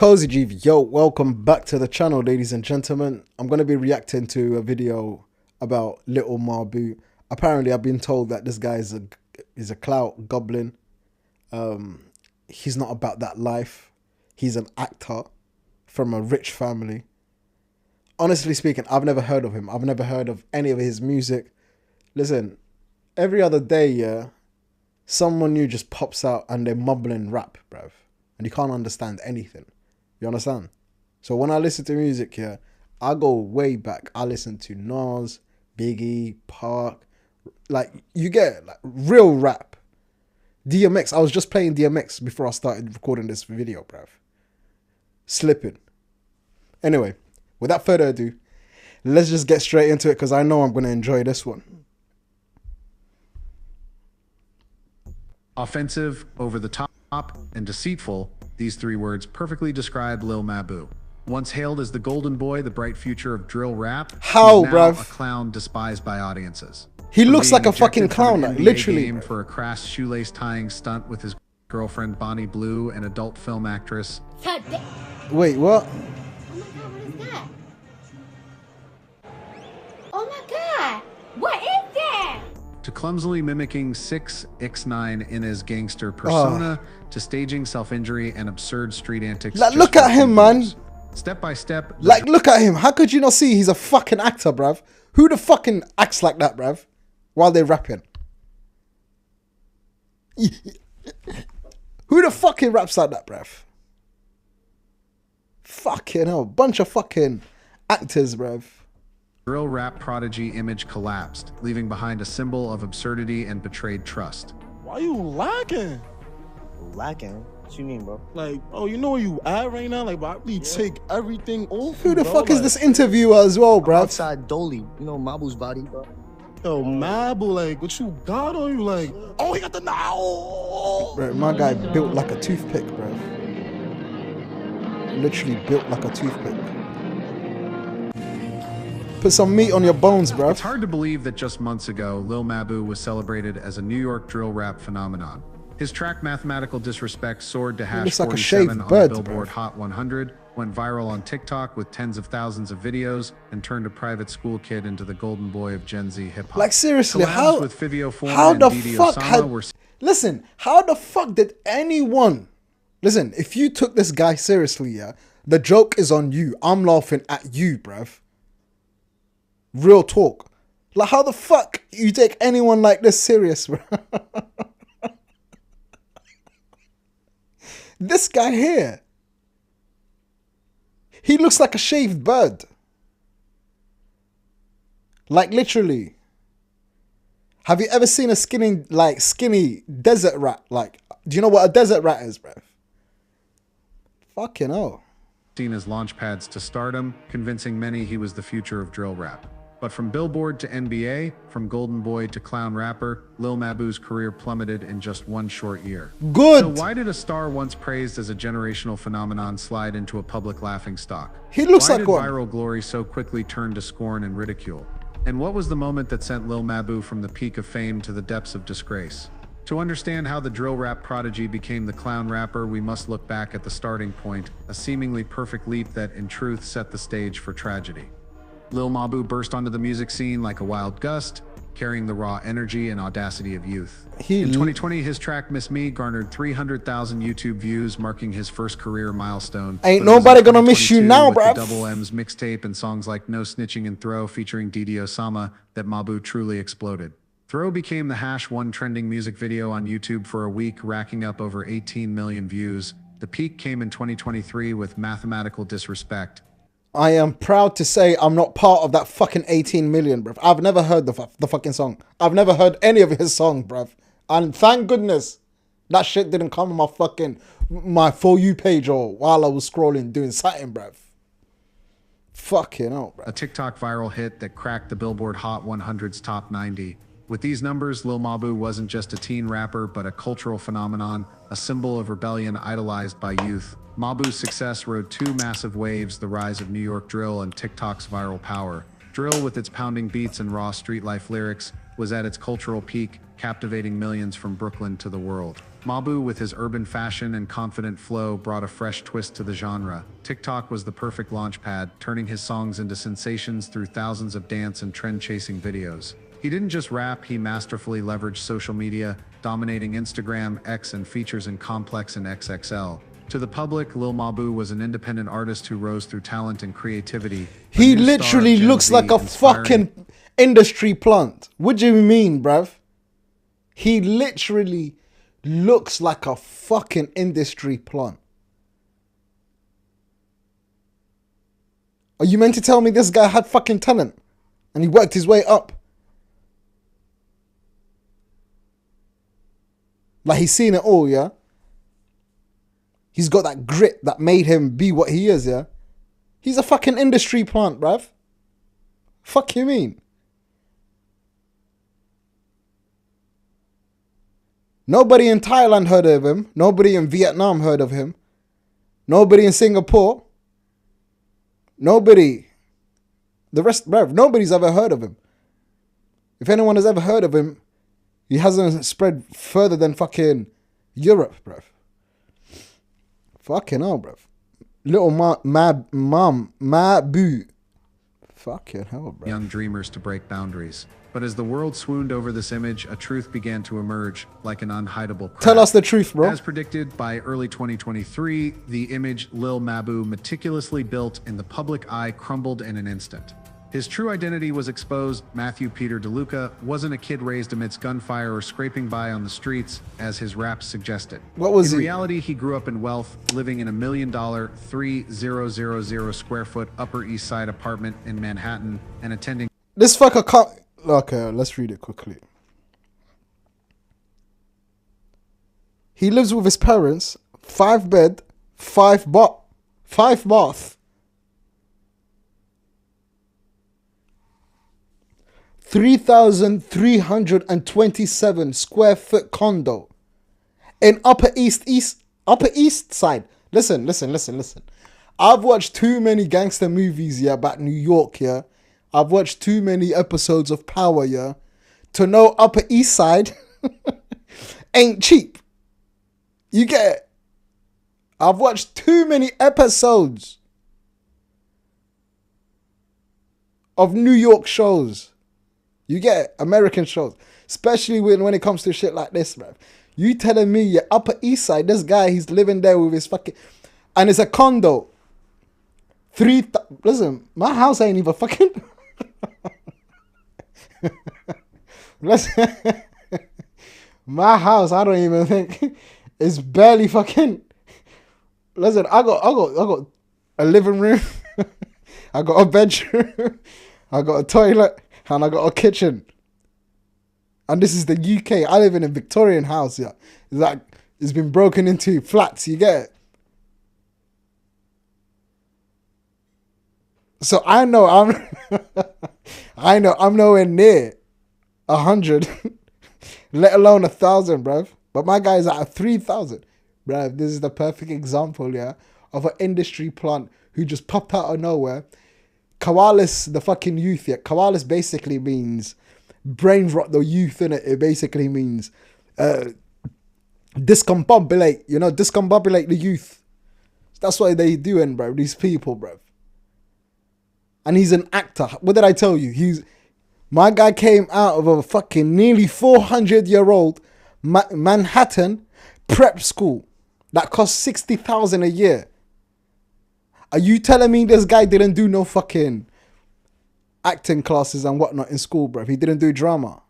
Cozy G, yo, welcome back to the channel, ladies and gentlemen. I'm going to be reacting to a video about Lil Mabu. Apparently, I've been told that this guy is a clout goblin. He's not about that life. He's an actor from a rich family. Honestly speaking, I've never heard of him. I've never heard of any of his music. Listen, every other day, yeah, someone new just pops out and they're mumbling rap, bruv. And you can't understand anything. You understand? So when I listen to music here, I go way back. I listen to Nas, Biggie, Park. Like, you get it, like real rap. DMX. I was just playing DMX before I started recording this video, bruv. Slipping. Anyway, without further ado, let's just get straight into it because I know I'm going to enjoy this one. Offensive, over the top, and deceitful, these three words perfectly describe Lil Mabu. Once hailed as the golden boy, the bright future of drill rap, How, he's now bruv? a clown despised by audiences. He From looks being like a fucking ejected from clown, an like, NBA literally. game for a crass shoelace tying stunt with his girlfriend Bonnie Blue, an adult film actress. Wait, what? Oh my god! What is that? To clumsily mimicking 6ix9ine in his gangster persona, to staging self-injury and absurd street antics. Like, just look for at him, man. views. Step by step. Like, look at him. How could you not see he's a fucking actor, bruv? Who the fucking acts like that, bruv? While they're rapping. Who the fucking raps like that, bruv? Fucking hell. Bunch of fucking actors, bruv. Drill rap prodigy image collapsed, leaving behind a symbol of absurdity and betrayed trust. Why you lacking? Lacking? What you mean, bro? Like, oh, you know where you at right now? Like, bro, I really take everything off. Who the bro. fuck is Like, this interviewer as well, bruv? Outside Dolly, you know Mabu's body, bro. Yo, Mabu, like, what you got on you? Like, oh, he got the now. Bro, my guy built like a toothpick, bruv. Literally built like a toothpick. Put some meat on your bones, bruv. It's hard to believe that just months ago, Lil Mabu was celebrated as a New York drill rap phenomenon. His track Mathematical Disrespect soared to hash looks like a 47 shaved on bird, the Billboard bruv. Hot 100, went viral on TikTok with tens of thousands of videos, and turned a private school kid into the golden boy of Gen Z hip-hop. Like, seriously, Collabs with Fivio Foreign how and the Didi fuck Osama had... were Listen, how the fuck did anyone... Listen, if you took this guy seriously, yeah, the joke is on you. I'm laughing at you, bruv. Real talk. Like, how the fuck you take anyone like this serious, bro? This guy here. He looks like a shaved bird. Like, literally. Have you ever seen a skinny desert rat? Like, do you know what a desert rat is, bruv? Fucking hell. seen as launchpads to stardom, convincing many he was the future of drill rap. But from Billboard to NBA, from golden boy to clown rapper, Lil Mabu's career plummeted in just one short year. Good. So why did a star once praised as a generational phenomenon slide into a public laughingstock? He looks Why like did one. viral glory so quickly turn to scorn and ridicule? And what was the moment that sent Lil Mabu from the peak of fame to the depths of disgrace? To understand how the drill rap prodigy became the clown rapper, we must look back at the starting point, a seemingly perfect leap that, in truth, set the stage for tragedy. Lil Mabu burst onto the music scene like a wild gust, carrying the raw energy and audacity of youth. In 2020, his track Miss Me garnered 300,000 YouTube views, marking his first career milestone. Ain't But it was nobody in gonna miss you 2022 now, with bruv. the Double M's mixtape and songs like No Snitching and Throw featuring Didi Osama that Mabu truly exploded. Throw became the #1 trending music video on YouTube for a week, racking up over 18 million views. The peak came in 2023 with Mathematical Disrespect. I am proud to say I'm not part of that fucking 18 million, bruv. I've never heard the fucking song. I've never heard any of his songs, bruv. And thank goodness that shit didn't come on my For You page or while I was scrolling doing something, bruv. Fucking hell, bruv. A TikTok viral hit that cracked the Billboard Hot 100's top 90. With these numbers, Lil Mabu wasn't just a teen rapper, but a cultural phenomenon, a symbol of rebellion idolized by youth. Mabu's success rode two massive waves: the rise of New York drill and TikTok's viral power. Drill, with its pounding beats and raw street life lyrics, was at its cultural peak, captivating millions from Brooklyn to the world. Mabu, with his urban fashion and confident flow, brought a fresh twist to the genre. TikTok was the perfect launchpad, turning his songs into sensations through thousands of dance and trend-chasing videos. He didn't just rap, he masterfully leveraged social media, dominating Instagram, X, and features in Complex and XXL. To the public, Lil Mabu was an independent artist who rose through talent and creativity. He literally looks like a fucking industry plant. What do you mean, bruv? He literally looks like a fucking industry plant. Are you meant to tell me this guy had fucking talent and he worked his way up? Like, he's seen it all, yeah? He's got that grit that made him be what he is, yeah? He's a fucking industry plant, bruv. Fuck you mean? Nobody in Thailand heard of him. Nobody in Vietnam heard of him. Nobody in Singapore. Nobody. The rest, bruv, nobody's ever heard of him. If anyone has ever heard of him, he hasn't spread further than fucking Europe, bruv. Fucking hell, bruv. Little Mabu. Fucking hell, bruv. Young dreamers to break boundaries. But as the world swooned over this image, a truth began to emerge like an unhideable crack. Tell us the truth, bro. As predicted, by early 2023, the image Lil Mabu meticulously built in the public eye crumbled in an instant. His true identity was exposed. Matthew Peter DeLuca wasn't a kid raised amidst gunfire or scraping by on the streets, as his raps suggested. What was he? In reality, he grew up in wealth, living in a $1 million, 3,000 square foot Upper East Side apartment in Manhattan, and attending. This fucker can't. Okay, let's read it quickly. He lives with his parents, 5 bed, 5 bath. 3,327 square foot condo in Upper East Side. Listen. I've watched too many gangster movies, yeah, about New York, yeah. I've watched too many episodes of Power, yeah, to know Upper East Side ain't cheap. You get it? I've watched too many episodes of New York shows. You get it? American shows. Especially when it comes to shit like this, bruv. You telling me your Upper East Side, this guy, he's living there with his fucking... And it's a condo. Listen, my house ain't even fucking... Listen, my house, I don't even think... It's barely fucking... Listen, I got a living room. I got a bedroom. I got a toilet. And I got a kitchen. And this is the UK. I live in a Victorian house, yeah. It's like, it's been broken into flats, you get it? So I know I'm nowhere near 100, let alone 1,000, bruv. But my guy's at 3,000. Bruv, this is the perfect example, yeah, of an industry plant who just popped out of nowhere. Kawalis, the fucking youth, yeah. Kawalis basically means brain rot the youth, innit? It basically means discombobulate, you know, discombobulate the youth. That's what they doing, bro. These people, bro. And he's an actor. What did I tell you? My guy came out of a fucking nearly 400-year-old Manhattan prep school that cost 60,000 a year. Are you telling me this guy didn't do no fucking acting classes and whatnot in school, bro? He didn't do drama.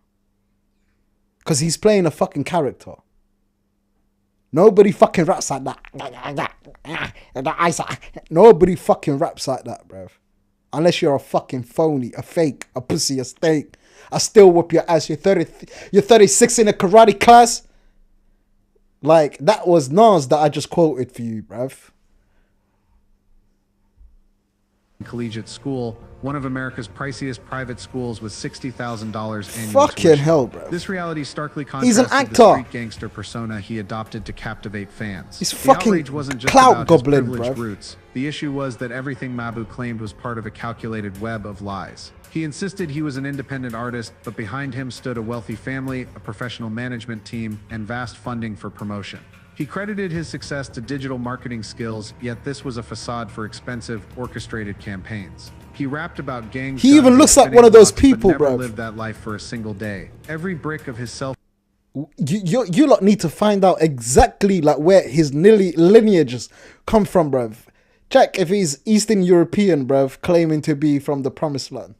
Because he's playing a fucking character. Nobody fucking raps like that. Nobody fucking raps like that, bro. Unless you're a fucking phony, a fake, a pussy, a steak. I still whoop your ass. You're 36 in a karate class. Like, that was Nas that I just quoted for you, bruv. collegiate school, one of America's priciest private schools with $60,000 annual Fucking tuition. hell, bro. This reality starkly He's an contrasted actor. the street gangster persona he adopted to captivate fans. He's The fucking outrage wasn't just clout about goblin, his privileged bruv. roots. The issue was that everything Mabu claimed was part of a calculated web of lies. He insisted he was an independent artist, but behind him stood a wealthy family, a professional management team, and vast funding for promotion. He credited his success to digital marketing skills, yet this was a facade for expensive, orchestrated campaigns. He rapped about gangs. He even looks like one of those people, bro. bruv. Lived that life for a single day. Every brick of his self. You lot need to find out exactly like where his lineages come from, bruv. Check if he's Eastern European, bruv, claiming to be from the Promised Land.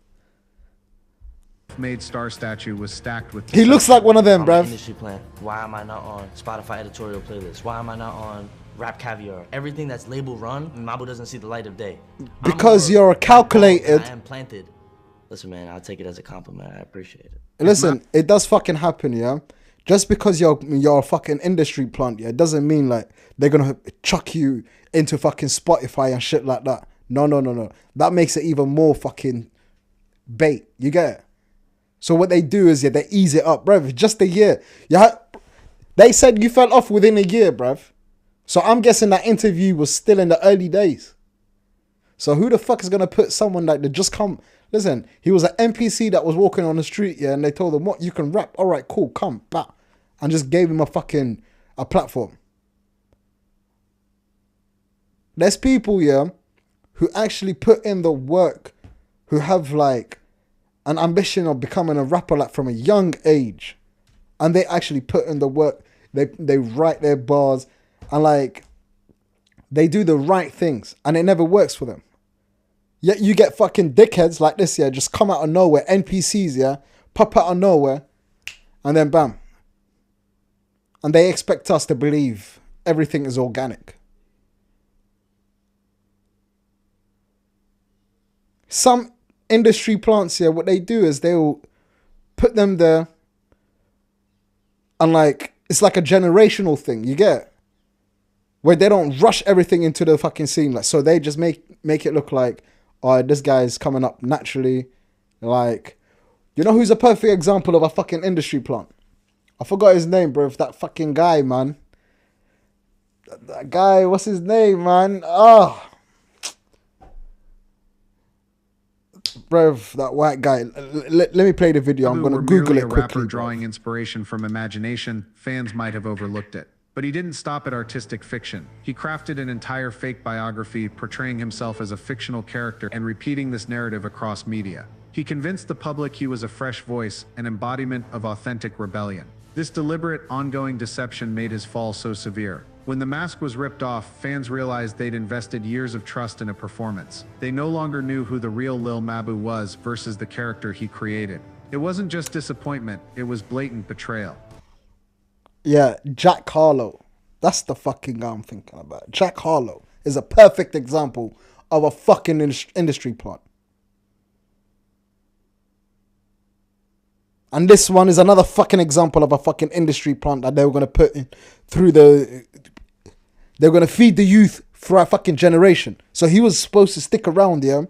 Made star statue was stacked with. He looks like one of them, bruv. Industry plan. Why am I not on Spotify editorial playlist? Why am I not on Rap Caviar? Everything that's label run, Mabu doesn't see the light of day. Because you're calculated. I am planted. Listen, man, I'll take it as a compliment. I appreciate it. Listen, it does fucking happen, yeah. Just because you're a fucking industry plant, yeah, it doesn't mean like they're gonna chuck you into fucking Spotify and shit like that. No. That makes it even more fucking bait. You get it? So what they do is, yeah, they ease it up, bruv. Just a year. Yeah, they said you fell off within a year, bruv. So I'm guessing that interview was still in the early days. So who the fuck is going to put someone like that just come? Listen, he was an NPC that was walking on the street, yeah, and they told him, what, you can rap? All right, cool, come, back. And just gave him a platform. There's people, yeah, who actually put in the work, who have like an ambition of becoming a rapper like from a young age, and they actually put in the work. They write their bars and like they do the right things, and it never works for them. Yet you get fucking dickheads like this, yeah, just come out of nowhere, NPCs, yeah, pop out of nowhere, and then bam, and they expect us to believe everything is organic. Some industry plants here, what they do is they'll put them there and like it's like a generational thing, you get, where they don't rush everything into the fucking scene, like, so they just make it look like, oh, this guy's coming up naturally. Like, you know who's a perfect example of a fucking industry plant? I forgot his name, bro. That fucking guy, man. That guy, what's his name, man? Oh, bro, that white guy. Let me play the video. I'm gonna Google it quickly. Rapper drawing inspiration from imagination, fans might have overlooked it. But he didn't stop at artistic fiction. He crafted an entire fake biography, portraying himself as a fictional character and repeating this narrative across media. He convinced the public he was a fresh voice, an embodiment of authentic rebellion. This deliberate, ongoing deception made his fall so severe. When the mask was ripped off, fans realized they'd invested years of trust in a performance. They no longer knew who the real Lil Mabu was versus the character he created. It wasn't just disappointment, it was blatant betrayal. Yeah, Jack Harlow. That's the fucking guy I'm thinking about. Jack Harlow is a perfect example of a fucking industry plant. And this one is another fucking example of a fucking industry plant that they were going to put in through the... They're going to feed the youth for a fucking generation. So he was supposed to stick around here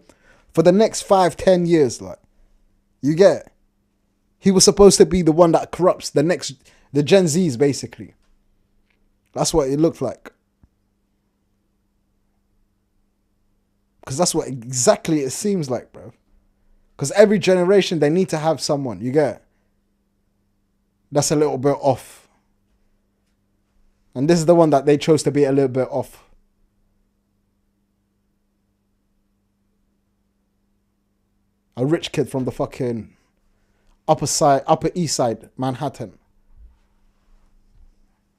for the next 5-10 years. Like, you get it? He was supposed to be the one that corrupts the Gen Zs, basically. That's what it looked like. Because that's what exactly it seems like, bro. Because every generation, they need to have someone, you get it? That's a little bit off. And this is the one that they chose to be a little bit off. A rich kid from the fucking Upper East Side, Manhattan.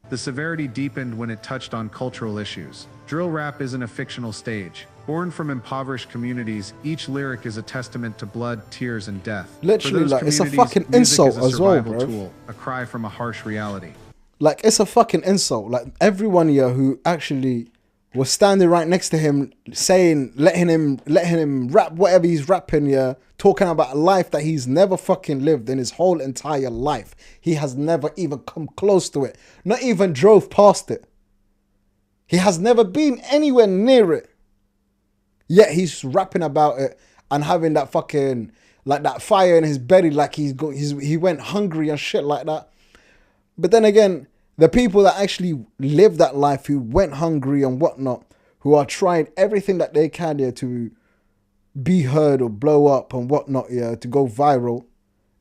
The severity deepened when it touched on cultural issues. Drill rap isn't a fictional stage. Born from impoverished communities, each lyric is a testament to blood, tears, and death. Literally, like, it's a fucking insult as well, bro. Tool, a cry from a harsh reality. Like, it's a fucking insult. Like, everyone here who actually was standing right next to him, saying, letting him rap whatever he's rapping here, talking about a life that he's never fucking lived in his whole entire life. He has never even come close to it. Not even drove past it. He has never been anywhere near it. Yet he's rapping about it and having that fucking, like that fire in his belly, like he went hungry and shit like that. But then again, the people that actually live that life, who went hungry and whatnot, who are trying everything that they can here to be heard or blow up and whatnot, yeah, to go viral,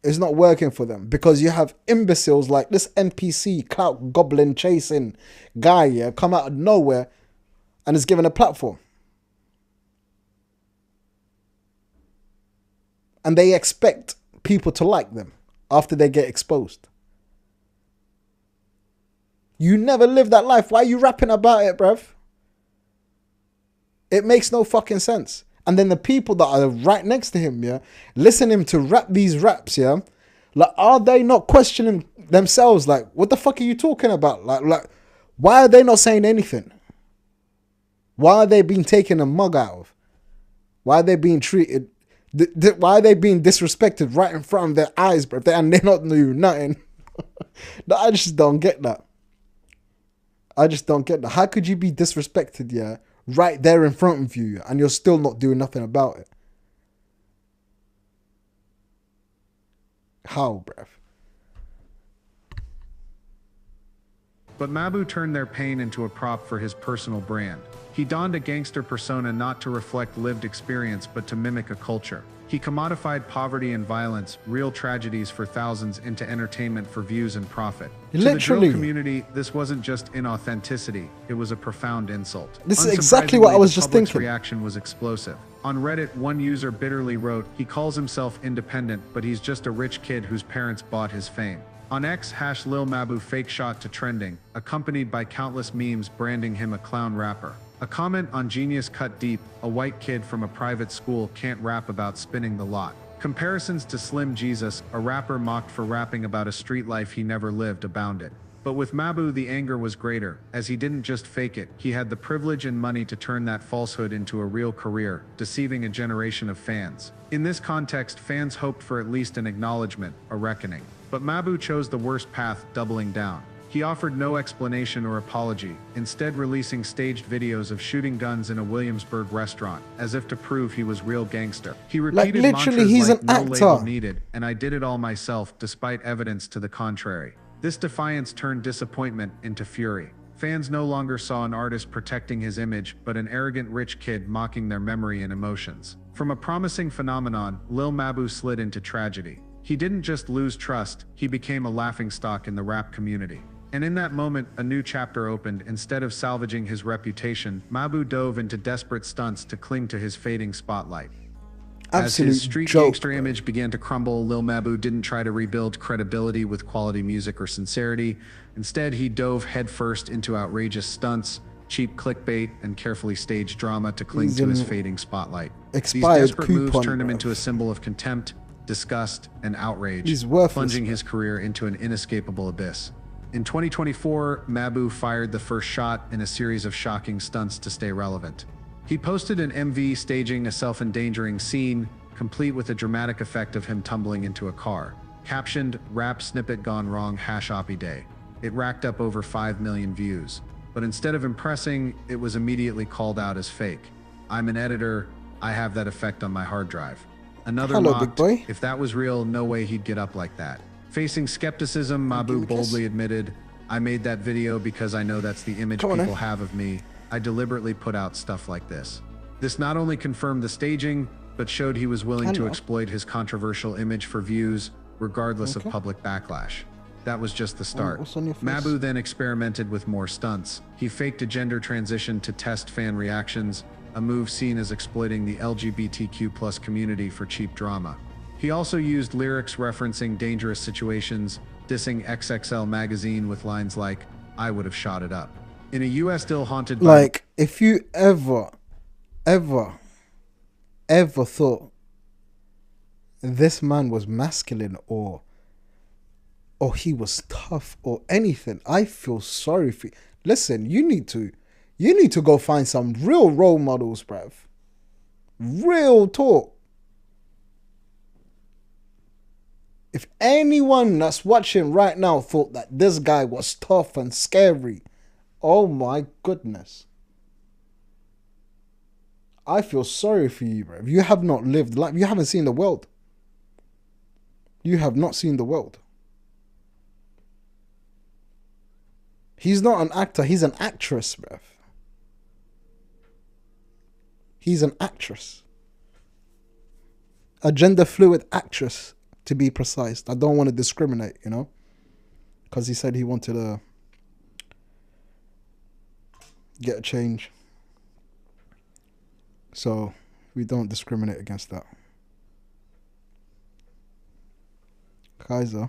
it's not working for them, because you have imbeciles like this NPC clout goblin chasing guy, yeah, come out of nowhere and is given a platform. And they expect people to like them after they get exposed. You never live that life. Why are you rapping about it, bruv? It makes no fucking sense. And then the people that are right next to him, yeah, listening to rap these raps, yeah, like, are they not questioning themselves? Like, what the fuck are you talking about? Like, why are they not saying anything? Why are they being taken a mug out of? Why are they being treated? Why are they being disrespected right in front of their eyes, bro? And they're not doing nothing. I just don't get that. I just don't get that. How could you be disrespected, yeah, right there in front of you, and you're still not doing nothing about it? How, bruv? But Mabu turned their pain into a prop for his personal brand. He donned a gangster persona not to reflect lived experience, but to mimic a culture. He commodified poverty and violence, real tragedies for thousands, into entertainment for views and profit. Literally. To the drill community, this wasn't just inauthenticity, it was a profound insult. This is exactly what I was just public's thinking. Reaction was explosive. On Reddit, one user bitterly wrote, "He calls himself independent, but he's just a rich kid whose parents bought his fame." On X, #Lil Mabu fake shot to trending, accompanied by countless memes branding him a clown rapper. A comment on Genius cut deep, "A white kid from a private school can't rap about spinning the lot." Comparisons to Slim Jesus, a rapper mocked for rapping about a street life he never lived, abounded. But with Mabu, the anger was greater, as he didn't just fake it, he had the privilege and money to turn that falsehood into a real career, deceiving a generation of fans. In this context, fans hoped for at least an acknowledgement, a reckoning. But Mabu chose the worst path, doubling down. He offered no explanation or apology, instead releasing staged videos of shooting guns in a Williamsburg restaurant, as if to prove he was real gangster. He repeated literally, mantras he's like, an "No actor. label needed, and I did it all myself," despite evidence to the contrary. This defiance turned disappointment into fury. Fans no longer saw an artist protecting his image, but an arrogant rich kid mocking their memory and emotions. From a promising phenomenon, Lil Mabu slid into tragedy. He didn't just lose trust, he became a laughingstock in the rap community. And in that moment, a new chapter opened. Instead of salvaging his reputation, Mabu dove into desperate stunts to cling to his fading spotlight. As his street gangster image began to crumble, Lil Mabu didn't try to rebuild credibility with quality music or sincerity. Instead, he dove headfirst into outrageous stunts, cheap clickbait, and carefully staged drama to cling to his fading spotlight. These desperate moves turned him into a symbol of contempt, disgust, and outrage, plunging his career into an inescapable abyss. In 2024, Mabu fired the first shot in a series of shocking stunts to stay relevant. He posted an MV staging a self-endangering scene, complete with a dramatic effect of him tumbling into a car. Captioned, "Rap snippet gone wrong, #Oppie Day." It racked up over 5 million views. But instead of impressing, it was immediately called out as fake. "I'm an editor, I have that effect on my hard drive." Another mocked, "If that was real, no way he'd get up like that." Facing skepticism, Mabu boldly admitted, "I made that video because I know that's the image people have of me. I deliberately put out stuff like this." This not only confirmed the staging, but showed he was willing to exploit his controversial image for views, regardless of public backlash. That was just the start. Mabu then experimented with more stunts. He faked a gender transition to test fan reactions, a move seen as exploiting the LGBTQ+ community for cheap drama. He also used lyrics referencing dangerous situations, dissing XXL magazine with lines like, "I would have shot it up." In a US still haunted by... Like, if you ever thought this man was masculine or he was tough or anything, I feel sorry for you. Listen, you need to go find some real role models, bruv. Real talk. If anyone that's watching right now thought that this guy was tough and scary, oh my goodness. I feel sorry for you, bro. You have not lived life. You haven't seen the world. You have not seen the world. He's not an actor. He's an actress, bro. He's an actress. A gender fluid actress, to be precise. I don't want to discriminate, you know, because he said he wanted to get a change. So we don't discriminate against that. Kaiser,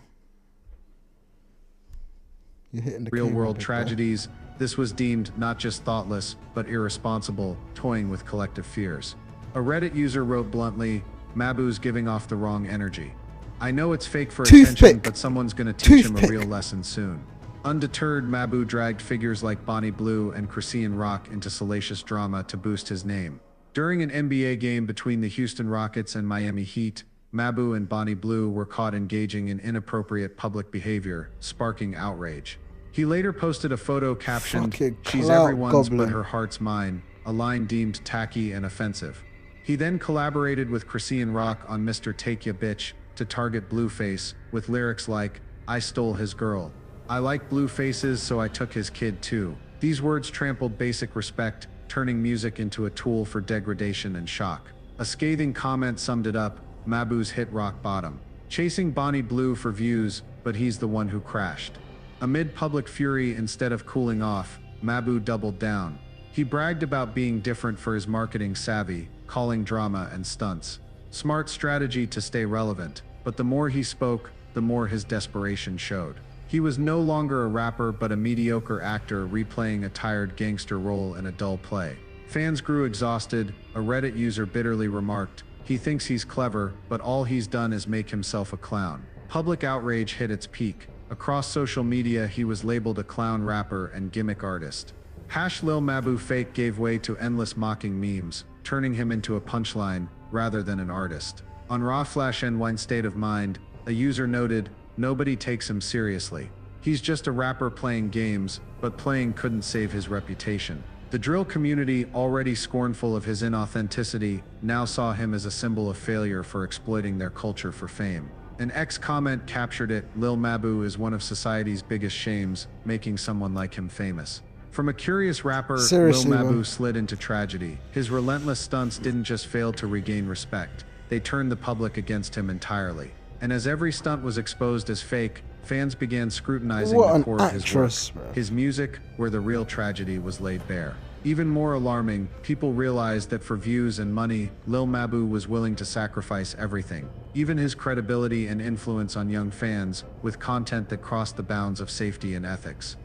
you're hitting the Real king world with it, tragedies, this was deemed not just thoughtless, but irresponsible, toying with collective fears. A Reddit user wrote bluntly, Mabu's giving off the wrong energy. I know it's fake for attention, but someone's gonna teach him a real lesson soon. Undeterred, Mabu dragged figures like Bonnie Blue and Chrisean Rock into salacious drama to boost his name. During an NBA game between the Houston Rockets and Miami Heat, Mabu and Bonnie Blue were caught engaging in inappropriate public behavior, sparking outrage. He later posted a photo captioned, "She's everyone's but her heart's mine," a line deemed tacky and offensive. He then collaborated with Chrisean Rock on Mr. Take Ya Bitch to target Blueface with lyrics like, "I stole his girl. I like blue faces, so I took his kid too." These words trampled basic respect, turning music into a tool for degradation and shock. A scathing comment summed it up, Mabu's hit rock bottom. Chasing Bonnie Blue for views, but he's the one who crashed. Amid public fury, instead of cooling off, Mabu doubled down. He bragged about being different for his marketing savvy, calling drama and stunts. Smart strategy to stay relevant, but the more he spoke, the more his desperation showed. He was no longer a rapper but a mediocre actor replaying a tired gangster role in a dull play. Fans grew exhausted. A Reddit user bitterly remarked, "He thinks he's clever, but all he's done is make himself a clown." Public outrage hit its peak. Across social media, he was labeled a clown rapper and gimmick artist. Lil Mabu fake gave way to endless mocking memes, turning him into a punchline rather than an artist. On Raw Flash NY State of Mind, a user noted, "Nobody takes him seriously. He's just a rapper playing games, but playing couldn't save his reputation." The drill community, already scornful of his inauthenticity, now saw him as a symbol of failure for exploiting their culture for fame. An X comment captured it, "Lil Mabu is one of society's biggest shames, making someone like him famous." From a curious rapper, Lil Mabu slid into tragedy. His relentless stunts didn't just fail to regain respect, they turned the public against him entirely. And as every stunt was exposed as fake, fans began scrutinizing the core of his work. His music, where the real tragedy was laid bare. Even more alarming, people realized that for views and money, Lil Mabu was willing to sacrifice everything, even his credibility and influence on young fans, with content that crossed the bounds of safety and ethics.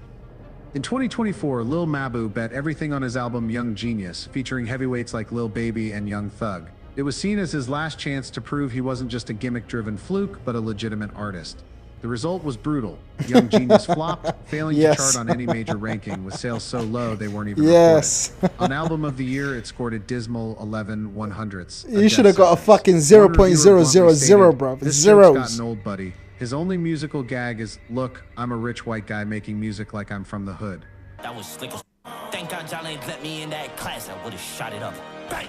In 2024, Lil Mabu bet everything on his album Young Genius, featuring heavyweights like Lil Baby and Young Thug. It was seen as his last chance to prove he wasn't just a gimmick-driven fluke, but a legitimate artist. The result was brutal. Young Genius flopped, failing to chart on any major ranking, with sales so low they weren't even reported. On Album of the Year, it scored a dismal 11/100ths. You should have got a fucking 0.000, bro. This Zeros. gotten old, buddy. His only musical gag is, "Look, I'm a rich white guy making music like I'm from the hood." That was slick as Thank God y'all ain't let me in that class. I would've shot it up. Bang!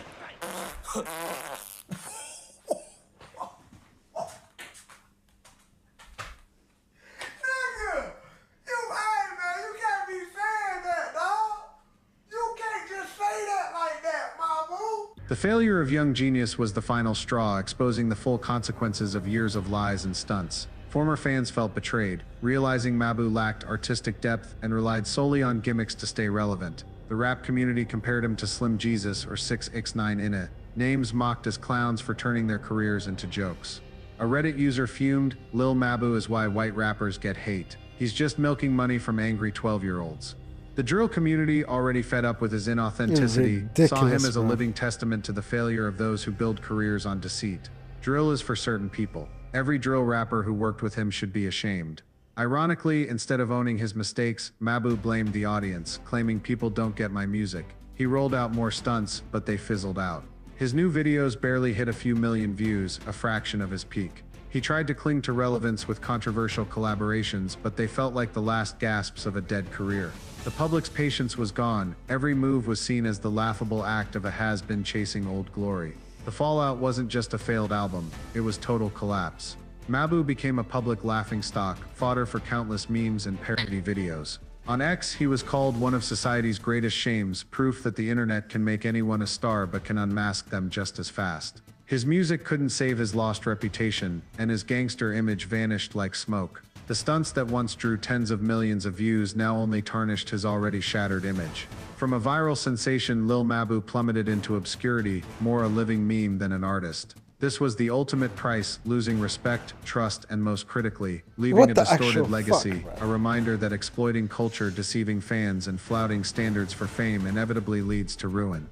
The failure of Young Genius was the final straw, exposing the full consequences of years of lies and stunts. Former fans felt betrayed, realizing Mabu lacked artistic depth and relied solely on gimmicks to stay relevant. The rap community compared him to Slim Jesus or 6ix9ine in it, names mocked as clowns for turning their careers into jokes. A Reddit user fumed, "Lil Mabu is why white rappers get hate. He's just milking money from angry 12-year-olds." The drill community, already fed up with his inauthenticity, saw him as a living testament to the failure of those who build careers on deceit. Drill is for certain people. Every drill rapper who worked with him should be ashamed. Ironically, instead of owning his mistakes, Mabu blamed the audience, claiming people don't get my music. He rolled out more stunts, but they fizzled out. His new videos barely hit a few million views, a fraction of his peak. He tried to cling to relevance with controversial collaborations, but they felt like the last gasps of a dead career. The public's patience was gone. Every move was seen as the laughable act of a has-been chasing old glory. The fallout wasn't just a failed album, it was total collapse. Mabu became a public laughingstock, fodder for countless memes and parody videos. On X, he was called one of society's greatest shames, proof that the internet can make anyone a star but can unmask them just as fast. His music couldn't save his lost reputation, and his gangster image vanished like smoke. The stunts that once drew tens of millions of views now only tarnished his already shattered image. From a viral sensation, Lil Mabu plummeted into obscurity, more a living meme than an artist. This was the ultimate price, losing respect, trust, and most critically, leaving a distorted legacy, a reminder that exploiting culture, deceiving fans, and flouting standards for fame inevitably leads to ruin.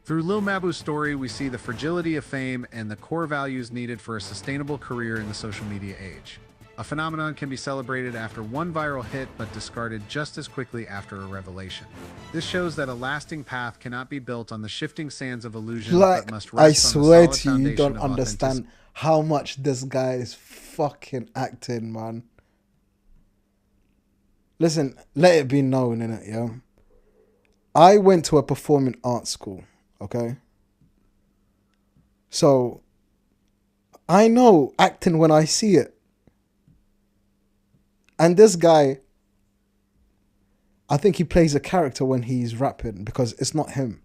Through Lil Mabu's story, we see the fragility of fame and the core values needed for a sustainable career in the social media age. A phenomenon can be celebrated after one viral hit but discarded just as quickly after a revelation. This shows that a lasting path cannot be built on the shifting sands of illusion, but must rest I on swear the solid to you, you don't foundation of understand how much this guy is fucking acting, man. Listen, let it be known, innit, yeah? I went to a performing arts school, okay? So, I know acting when I see it. And this guy, I think he plays a character when he's rapping because it's not him.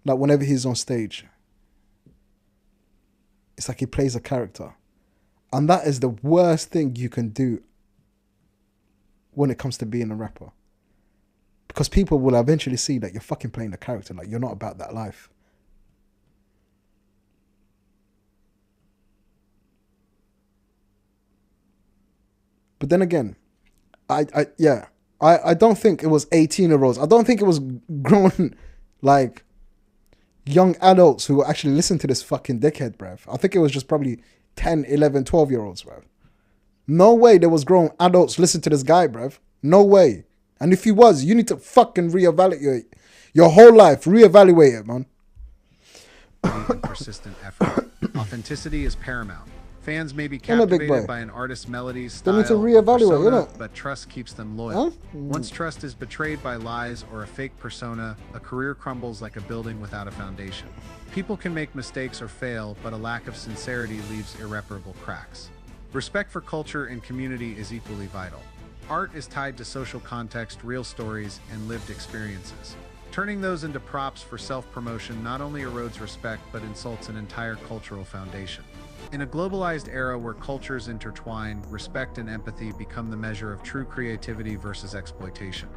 Like whenever he's on stage, it's like he plays a character. And that is the worst thing you can do when it comes to being a rapper. Because people will eventually see that you're fucking playing a character, like you're not about that life. But then again, I don't think it was 18-year-olds. I don't think it was grown, like, young adults who actually listened to this fucking dickhead, bruv. I think it was just probably 10, 11, 12-year-olds, bruv. No way there was grown adults listening to this guy, bruv. No way. And if he was, you need to fucking reevaluate your whole life. Reevaluate it, man. Persistent effort. Authenticity is paramount. Fans may be captivated by an artist's melodies, style, they need to reevaluate, persona, but trust keeps them loyal. Once trust is betrayed by lies or a fake persona, a career crumbles like a building without a foundation. People can make mistakes or fail, but a lack of sincerity leaves irreparable cracks. Respect for culture and community is equally vital. Art is tied to social context, real stories, and lived experiences. Turning those into props for self-promotion not only erodes respect, but insults an entire cultural foundation. In a globalized era where cultures intertwine, respect and empathy become the measure of true creativity versus exploitation.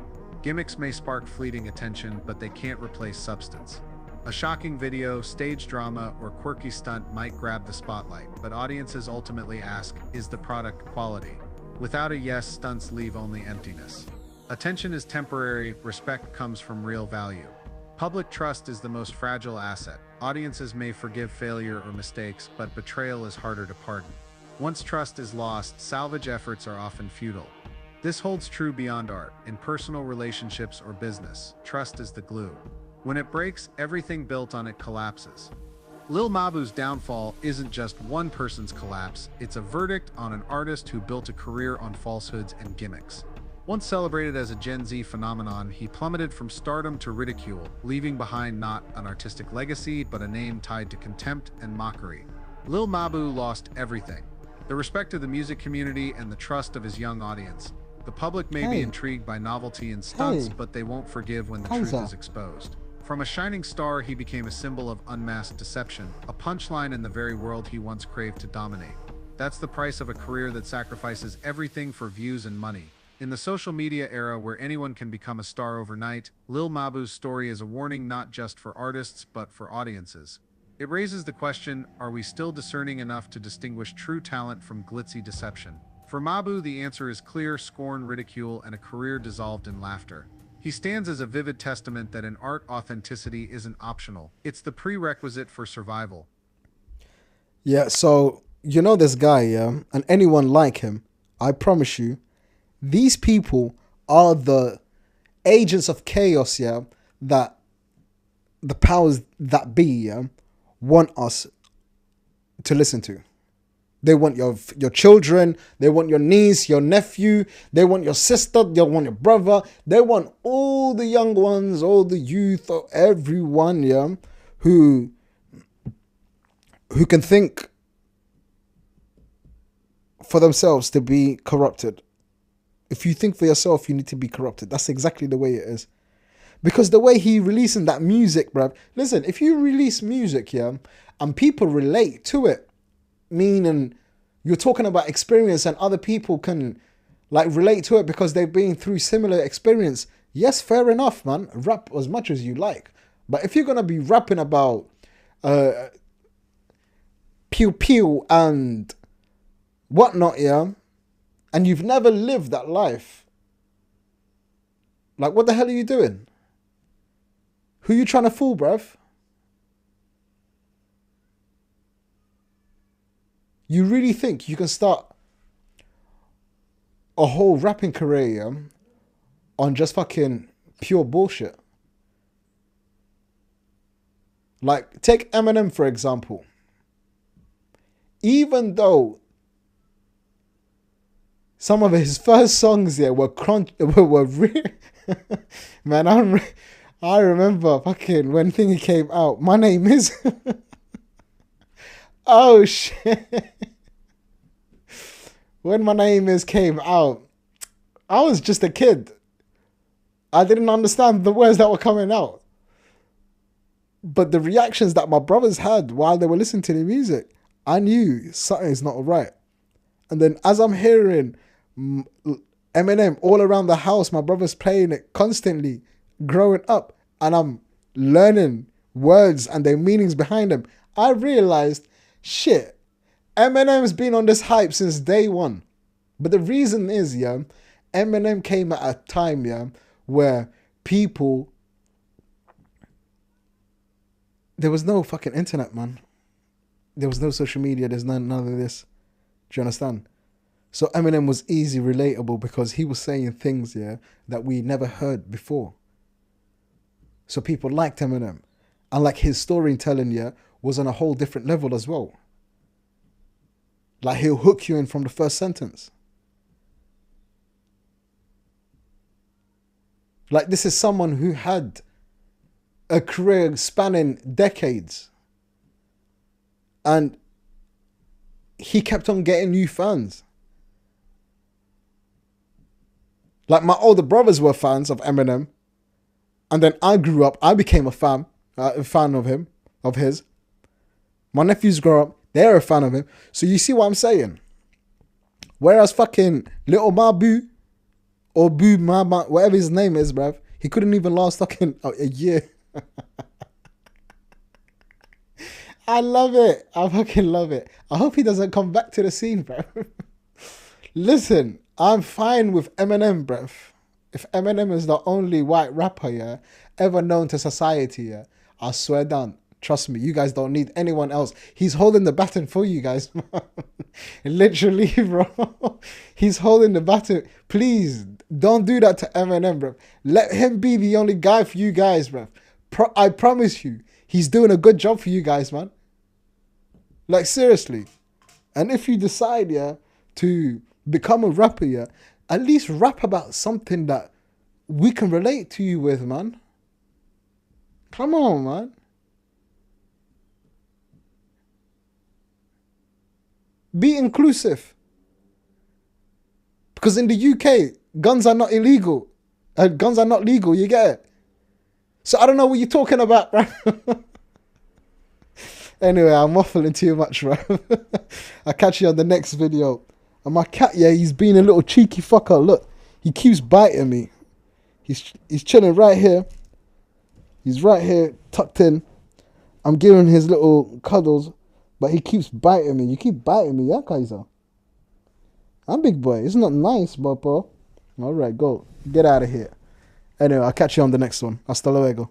Gimmicks may spark fleeting attention, but they can't replace substance. A shocking video, stage drama, or quirky stunt might grab the spotlight, but audiences ultimately ask, is the product quality? Without a yes, stunts leave only emptiness. Attention is temporary, respect comes from real value. Public trust is the most fragile asset. Audiences may forgive failure or mistakes, but betrayal is harder to pardon. Once trust is lost, salvage efforts are often futile. This holds true beyond art. In personal relationships or business, trust is the glue. When it breaks, everything built on it collapses. Lil Mabu's downfall isn't just one person's collapse, it's a verdict on an artist who built a career on falsehoods and gimmicks. Once celebrated as a Gen Z phenomenon, he plummeted from stardom to ridicule, leaving behind not an artistic legacy, but a name tied to contempt and mockery. Lil Mabu lost everything: the respect of the music community and the trust of his young audience. The public may be intrigued by novelty and stunts, but they won't forgive when the truth is exposed. From a shining star, he became a symbol of unmasked deception, a punchline in the very world he once craved to dominate. That's the price of a career that sacrifices everything for views and money. In the social media era where anyone can become a star overnight, Lil Mabu's story is a warning not just for artists, but for audiences. It raises the question, are we still discerning enough to distinguish true talent from glitzy deception? For Mabu, the answer is clear: scorn, ridicule, and a career dissolved in laughter. He stands as a vivid testament that in art, authenticity isn't optional. It's the prerequisite for survival. Yeah, so, you know this guy, yeah? And anyone like him, I promise you, these people are the agents of chaos, yeah, that the powers that be, yeah, want us to listen to. They want your children. They want your niece, your nephew. They want your sister. They want your brother. They want all the young ones, all the youth, or everyone, yeah, who can think for themselves to be corrupted. If you think for yourself, you need to be corrupted. That's exactly the way it is. Because the way he releasing that music, bruv. Listen, if you release music, yeah, and people relate to it, meaning you're talking about experience and other people can like relate to it because they've been through similar experience. Yes, fair enough, man. Rap as much as you like. But if you're going to be rapping about pew pew and whatnot, yeah, and you've never lived that life, like what the hell are you doing? Who you trying to fool, bruv? You really think you can start a whole rapping career on just fucking pure bullshit? Like, take Eminem, for example. Even though some of his first songs here were man, I remember fucking when Thingy came out. My name is... Oh shit. When My Name Is came out, I was just a kid. I didn't understand the words that were coming out. But the reactions that my brothers had while they were listening to the music, I knew something's not right. And then as I'm hearing Eminem all around the house, my brother's playing it constantly, growing up, and I'm learning words and their meanings behind them, I realized, shit, Eminem's been on this hype since day one. But the reason is, yeah, Eminem came at a time, yeah, where people, there was no fucking internet, man. There was no social media. There's none of this. Do you understand? So Eminem was easy relatable because he was saying things, yeah, that we never heard before. So people liked Eminem. And like his storytelling, yeah, was on a whole different level as well. Like he'll hook you in from the first sentence. Like this is someone who had a career spanning decades. And he kept on getting new fans. Like my older brothers were fans of Eminem. And then I grew up, I became a fan of him, of his. My nephews grow up, they're a fan of him. So you see what I'm saying? Whereas fucking Lil Mabu or Boo Mama, whatever his name is, bruv, he couldn't even last fucking a year. I love it. I fucking love it. I hope he doesn't come back to the scene, bruv. Listen, I'm fine with Eminem, bruv. If Eminem is the only white rapper, yeah, ever known to society, yeah, I swear down. Trust me, you guys don't need anyone else. He's holding the baton for you guys, man. Literally, bro. He's holding the baton. Please, don't do that to Eminem, bro. Let him be the only guy for you guys, bro. I promise you, he's doing a good job for you guys, man. Like, seriously. And if you decide, yeah, to become a rapper, yeah, at least rap about something that we can relate to you with, man. Come on, man. Be inclusive. Because in the UK, guns are not illegal. Guns are not legal, you get it? So I don't know what you're talking about, bro. Anyway, I'm waffling too much, bro. I'll catch you on the next video. And my cat, yeah, he's being a little cheeky fucker. Look, he keeps biting me. He's chilling right here. He's right here, tucked in. I'm giving his little cuddles. But he keeps biting me. You keep biting me, yeah, Kaiser? I'm big boy. It's not nice, Bopo. All right, go. Get out of here. Anyway, I'll catch you on the next one. Hasta luego.